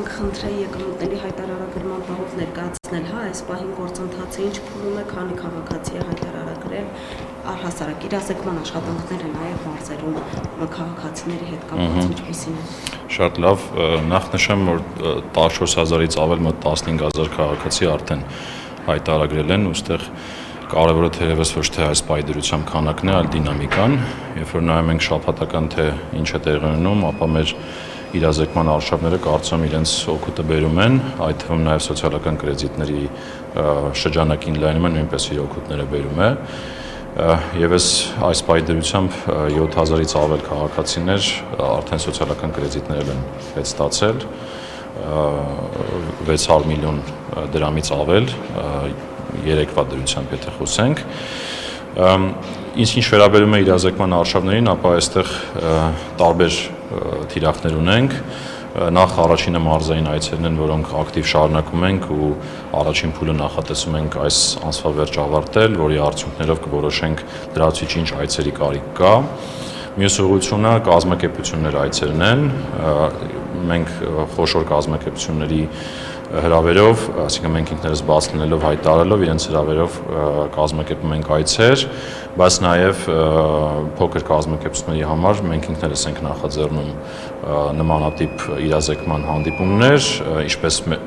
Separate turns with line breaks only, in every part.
կուզենանք խնդրել եկամուտների հայտարարագրման բաղով ներկայացնել, այս պահին գործընթացը ինչ փուլում է, քանի քաղաքացի է հայտարարագրել առհասարակ իրազեկման աշխատանքները նաև մարզերում քաղաքացիների հետ կապված ինչպիսին է։
Շատ լավ, նախ նշեմ, որ 14,000-ից ավել մոտ 15,000 քաղաքացի արդեն հայտարարագրել են, ուստեղ կարևորը թերևս ոչ թե այս պայդրությամբ քանակն է, այլ դինամիկան, երբ որ նայում ենք շաբաթական թե ինչ է տեղի ունենում, ապա մեր իրազեկման արշավները կարծում իրենց օգուտը բերում են, այդ թվում նաև սոցիալական կրեդիտների շրջանակին լայնումը նույնպես իր օգուտները բերում է։ Եվս այս պայդրությամբ 7,000-ից ավել քաղաքացիներ արդեն սոցիալական կրեդիտներ են ստացել, 600 միլիոն դրամից ավել, երեկվա դրությամբ եթե խոսենք։ Ինչ վերաբերում է իրազեկման արշավներին, ապա այստեղ տարբեր թիրախներ ունենք։ Նախ առաջինը մարզային այցերն են, որոնք ակտիվ շարունակում ենք ու առաջին փուլը նախատեսում ենք այս ամսվա վերջ ավարտել, որի արդյունքներով կորոշենք դրացիչ ինչ այցերի կարիք կա։ Մյուս ուղղությունը կազմակերպություններ այցերն են։ Մենք խոշոր կազմակերպությունների հրավերով, այսինքն մենք ինքներս բաց լինելով հայտարարելով իրենց հրավերով կազմակերպում ենք այցեր, բայց նաև փոքր կազմակերպությունների համար մենք ինքներս ենք նախաձեռնում նմանատիպ իրազեկման հանդիպումներ,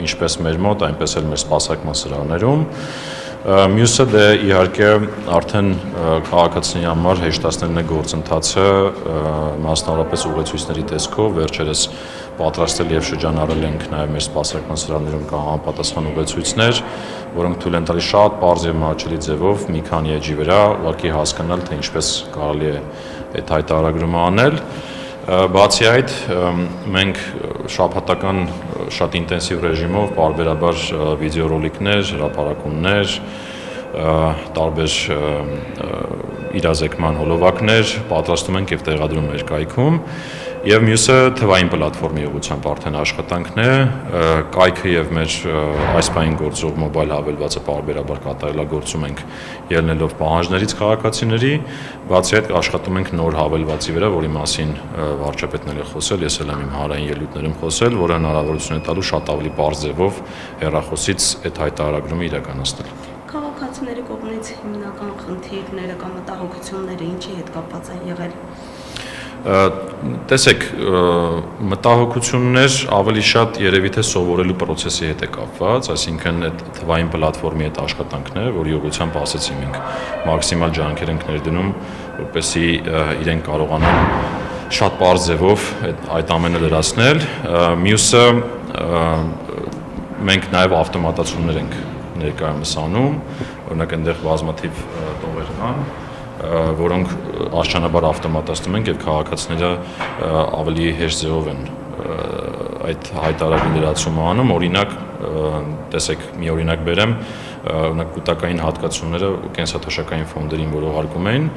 ինչպես մեր մոտ, այնպես էլ մեր սպասարկման սրահներում։ Մյուսը դե իհարկե արդեն քաղաքացիների համար հեշտացնելն է գործընթացը, մասնավորապես ուղեցույցների տեսքով, վերջերս պատրաստել եւ շրջանառել ենք նաեւ մեր սպասարկման սրահներում կա համապատասխան ուղեցույցներ, որոնք թույլ են տալիս շատ պարզ եւ մատչելի ձևով մի քանի էջի վրա ուղղակի հասկանալ, թե ինչպես կարելի է այդ հայտարարումը անել։ Բացի այդ, մենք շաբաթական շատ ինտենսիվ ռեժիմով պարբերաբար վիդեոռոլիկներ, հրապարակումներ, տարբեր իրազեկման հոլովակներ պատրաստում ենք եւ տեղադրում մեր կայքում։ Եվ մյուսը թվային պլատֆորմի ուղղությամբ արդեն աշխատանքն է, կայքը եւ մեր այս պահին գործող մոբայլ հավելվածը պարբերաբար կատարելագործում ենք ելնելով պահանջներից քաղաքացիների, բացի այդ աշխատում ենք նոր հավելվածի վրա, որի մասին վարչապետն էլ է խոսել, ես էլ եմ իմ հանրային ելույթներում խոսել, որը հնարավորություն է տալու շատ ավելի պարզ ձևով հեռախոսից այդ հայտարարումը իրականացնել։
Քաղաքացիների կողմից հիմնական խնդիրները կամ մտահոգությունները ինչի հետ կապված են եղել։
Տեսեք, մտահոգություններ ավելի շատ երևի թե սովորելու process-ի հետ է կապված, այսինքն այդ թվային պլատֆորմի այդ աշխատանքն է, որի ուղղությամբ ասեցի մենք մաքսիմալ ջանքեր ենք ներդնում, որպեսզի իրենք կարողանան շատ պարզ ձևով այդ ամենը լրացնել։ Մյուսը մենք նաև ավտոմատացումներ ենք ներկայումս անում, օրինակ այնտեղ բազմաթիվ տողեր կան, որոնք աստիճանաբար ավտոմատացնում ենք եւ քաղաքացիները ավելի հեշտ ձևով են այդ հայտարարի լրացումը անում, օրինակ, տեսեք, մի օրինակ բերեմ, օրինակ կൂട്ടակային հատկացումները կենսաթոշակային ֆոնդերին, որ ուղարկում էին,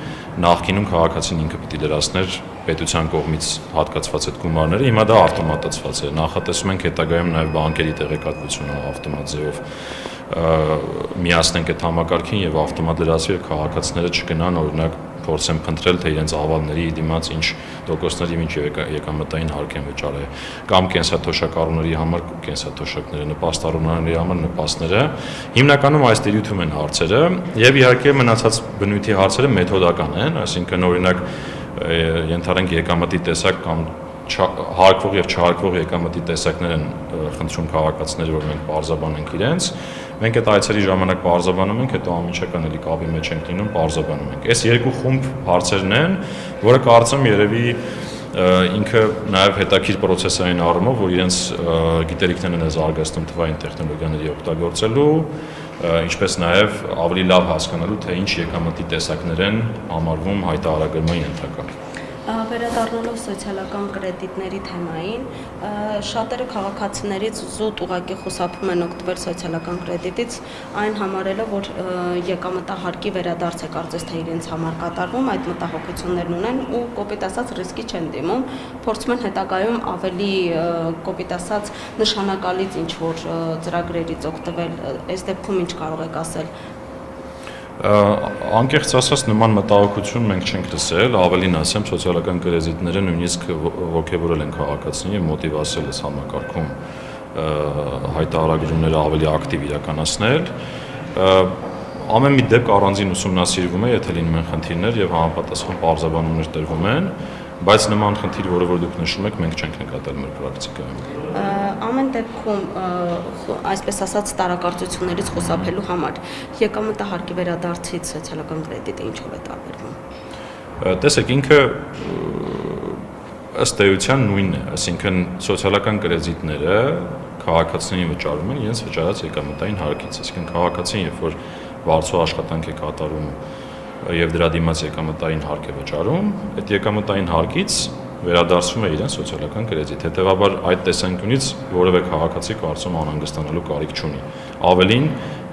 նախկինում քաղաքացին ինքը պիտի լրացներ պետության կողմից հատկացված այդ գումարները, հիմա դա ավտոմատացված է։ Նախատեսում ենք հետագայում նաև բանկերի տեղեկատվությունը ավտոմատ ձևով միացնենք այդ համակարգին եւ ավտոմատ լրացվի եւ քաղաքացիները չգնան օրինակ փորձեն փնտրել թե իրենց ավալների դիմաց ինչ տոկոսների ինչ եկամտային հարկ են վճարել կամ կենսաթոշակառուների համար կենսաթոշակները, նպաստառուների համար նպաստները։ Հիմնականում այս դիրույթում են հարցերը եւ իհարկե մնացած բնույթի հարցերը մեթոդական են, այսինքն օրինակ ենթադրենք եկամտի տեսակ կամ հարկվող եւ չհարկվող եկամտի տեսակներ են խնդրում քաղաքացիները, որ մենք բարձրաբանենք իրենց։ Մենք այդ այցերի ժամանակ բարձրաբանում ենք, հետո ամիջական էլի կապի մեջ ենք լինում, բարձրաբանում ենք։ Այս երկու խումբ հարցերն են, որը կարծում երևի ինքը նաև հետաքրքիր process-ային առումով, որ իրենց գիտելիքներն են զարգացնում թվային տեխնոլոգիաների օգտագործելու, ինչպես նաև ավելի լավ հասկանալու, թե ինչ եկամտի տեսակներ են համարվում հայտարարագրման ենթակա։
Վերադառնալով սոցիալական կրեդիտների թեմային, շատերը քաղաքացիներից զուտ ուղղակի խուսափում են օգտվել սոցիալական կրեդիտից, այն համարելով, որ եկամտահարկի վերադարձ է կարծես թե իրենց համար կատարվում, այդ մտահոգություններն ունեն ու կոպիտ ասած ռիսկի չեն դիմում, փորձում են հետագայում ավելի կոպիտ ասած նշանակալից ինչ-որ ծրագրերից օգտվել, այս դեպքում ինչ կարող եք ասել։
Անկեղծ ասած նման մտահոգություն մենք չենք լսել, ավելին ասեմ, սոցիալական կրեդիտները նույնիսկ ոգևորել են քաղաքացիներին եւ մոտիվացրել այս համակարգում հայտարարությունները ավելի ակտիվ իրականացնել։ Ամեն մի դեպք առանձին ուսումնասիրվում է, եթե լինում են խնդիրներ եւ համապատասխան պարզաբանումներ տրվում են, բայց նման խնդիր, որը որ դուք նշում եք, մենք չենք նկատել մեր պրակտիկայում։
Ամեն դեպքում, այսպես ասած, տարակարծություններից խուսափելու համար եկամտահարկի վերադարձից սոցիալական կրեդիտը ինչով է տարբերվում։
Տեսեք, ինքը ըստ էության նույնն է, այսինքն սոցիալական կրեդիտները քաղաքացիներին վճարում են իրենց վճարած եկամտային հարկից, այսինքն քաղաքացին, երբ որ վարձու աշխատանք է կատարում եւ դրա դիմաց եկամտային հարկ է վճարում, այդ եկամտային հարկից վերադարձվում է իրեն սոցիալական կրեդիտ։ Հետևաբար այդ տեսանկյունից որևէ քաղաքացի կարծում անհանգստանալու կարիք չունի։ Ավելին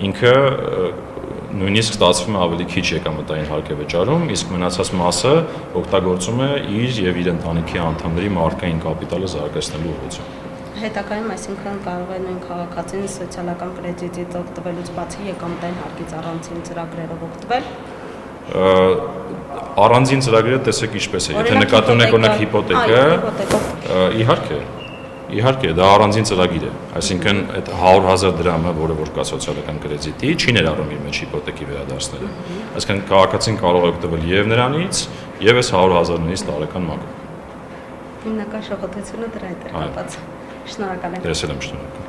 ինքը նույնիսկ ստացվում է ավելի քիչ եկամտային հարկ է վճարում, իսկ մնացած մասը օգտագործում է իր եւ իր ընտանիքի անդամների մարդկային կապիտալը զարգացնելու ուղղությամբ։
Հետագայում, այսինքն կարող է նույն քաղաքացին սոցիալական կրեդիտից օգտվելուց բացի եկամտային հարկից առանձին ծրագրերով օգտվել։
Առանձին ծրագրերը տեսեք ինչպես է, եթե նկատի ունեք օրինակ հիպոթեկը, իհարկե, դա առանձին ծրագիր է, այսինքն այդ 100,000 դրամը, որը որ կա սոցիալական կրեդիտի, չի ներառում իր մեջ հիպոթեկի վերադարձները։ Այսինքն քաղաքացին կարող է օգտվել եւ նրանից, եւ այս 100,000-ից տարեկան մակը։
Հիմնական շահութությունը դրա հետ է կապված։ Շնորհակալ եմ։
Ես էլ եմ շնորհակալ։